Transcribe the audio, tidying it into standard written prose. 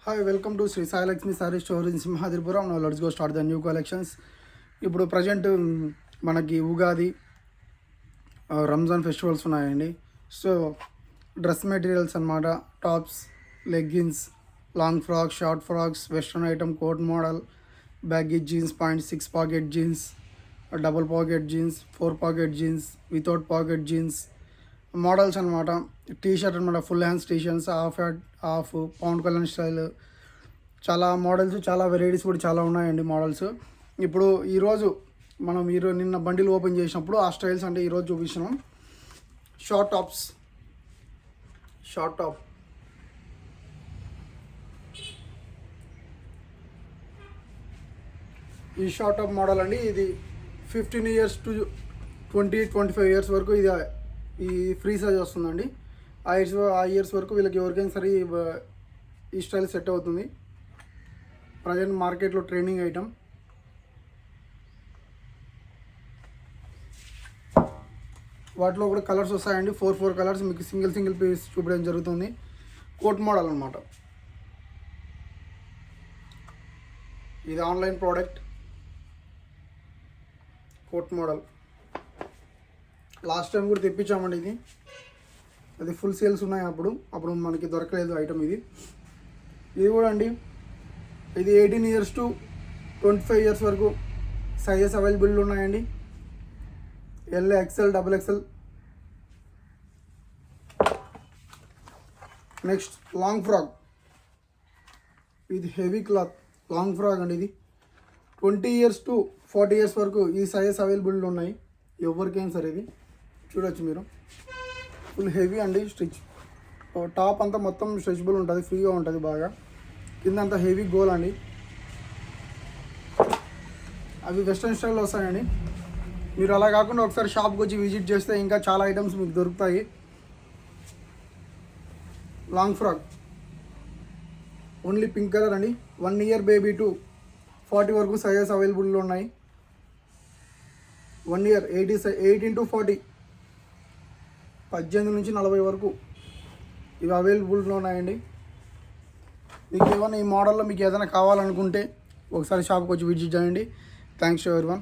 Hi, welcome to Sri Sai Lakshmi Saree Store in Simhadripuram. Now let's go start the new collections. ఇప్పుడు present మనకి Ugadi Ramzan festivals ఉన్నాయండి. So dress materials అన్నమాట. Tops, leggings, long frocks, short frocks, western item, coat model, baggy jeans, point 6 pocket jeans, double pocket jeans, 4 pocket jeans, without pocket jeans models అనమాట. T shirt అనమాట, full hands T shirts, half pound colour style, చాలా models, చాలా varieties కూడా చాలా ఉన్నాయండి models. ఇప్పుడు ఈరోజు మనం నిన్న బండిల్ ఓపెన్ చేసినప్పుడు ఆ స్టైల్స్ అంటే ఈరోజు చూపిస్తున్నాం. షార్ట్ టాప్, ఈ షార్ట్ టాప్ మోడల్ అండి. ఇది 15 years to 25 years వరకు ఇది ఈ ఫ్రీ సైజ్ వస్తుందండి. ఆ ఇయర్స్ వరకు వీళ్ళకి ఎవరికైనా సరే ఈ స్టైల్ సెట్ అవుతుంది. ప్రజెంట్ మార్కెట్లో ట్రెండింగ్ ఐటమ్. వాటిలో కూడా కలర్స్ వస్తాయండి. 4 కలర్స్ మీకు సింగిల్ పీస్ చూపించడం జరుగుతుంది. కోట్ మోడల్ అనమాట. ఇది online product. Coat model last time కూడా తెప్పించామండి. అది ఫుల్ సేల్స్ ఉన్నాయి. అప్పుడు మనకి దొరకలేదు ఐటమ్. ఇది కూడా అండి, ఇది 18 years to 25 years వరకు సైజెస్ అవైలబుల్ ఉన్నాయండి. L, XL, XXL. Next long frock. ఇది హెవీ క్లాత్ లాంగ్ ఫ్రాక్ అండి. ఇది 20 years to 40 years వరకు ఈ సైజెస్ అవైలబుల్ ఉన్నాయి ఎవరికైనా సరే. ఇది చూడొచ్చు మీరు. ఫుల్ హెవీ అండి. స్టిచ్ టాప్ అంతా మొత్తం స్ట్రెచబుల్ ఉంటుంది, ఫ్రీగా ఉంటుంది బాగా. కింద అంతా హెవీ గోల్ అండి. అవి వెస్ట్రన్ స్టైల్లో వస్తాయండి. మీరు అలా కాకుండా ఒకసారి షాప్కి వచ్చి విజిట్ చేస్తే ఇంకా చాలా ఐటమ్స్ మీకు దొరుకుతాయి. Long frock only pink colour అండి. 1 year బేబీ టు 40 వరకు సైజెస్ అవైలబుల్లో ఉన్నాయి. 1 year 18 to 40, 18 నుంచి 40 వరకు ఇవి అవైలబుల్లో ఉన్నాయండి. మీకు ఏమైనా ఈ మోడల్లో మీకు ఏదైనా కావాలనుకుంటే ఒకసారి షాప్కి వచ్చి విజిట్ చేయండి. Thanks to everyone.